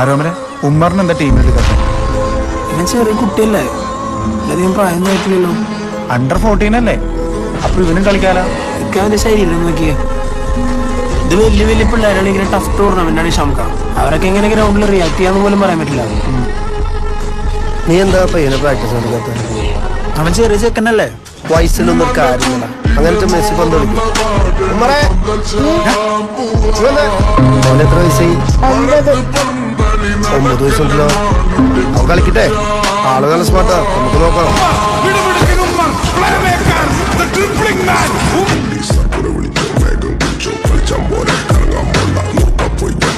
ആരോമരെ ഉമ്മറിന് എന്താ ടീമിൽ കളിക്കാൻ? ഇവൻ ചെറിയ കുട്ടിയല്ലേ, അധികം പ്രായം ആയിട്ടില്ലല്ലോ. അണ്ടർ 14 അല്ലേ, അപ്പൊ ഇവനും കളിക്കാലോ. അവന്റെ ശരീരം നോക്കിയേ. ഇത് വലിയ വലിയ പിള്ളേരാണ്, ഇങ്ങനെ ടഫ് ടൂർണമെന്റാണ് ഷംക. അവരൊക്കെ എങ്ങനെ ഗ്രൗണ്ടിൽ റിയാക്ട് ചെയ്യാന്ന് പോലും പറയാൻ പറ്റില്ല. നീ എന്താ പയ്യനെ പ്രാക്ടീസ് നടക്കാത്ത? അവൻ ചെറിയ ചെക്കനല്ലേ, വയസ്സിലൊന്നും കാര്യമില്ല. അങ്ങനത്തെ മെസ്സി പന്ത് കളിക്കും. എത്ര വയസ്സായി? 9 വയസ്സുണ്ടല്ലോ. അവൻ കളിക്കട്ടെ, ആള് നല്ല സ്മാർട്ടാ, നമുക്ക് നോക്കാം. Pura bonito, mega mucho, flecha mora, carga mola, nunca voy a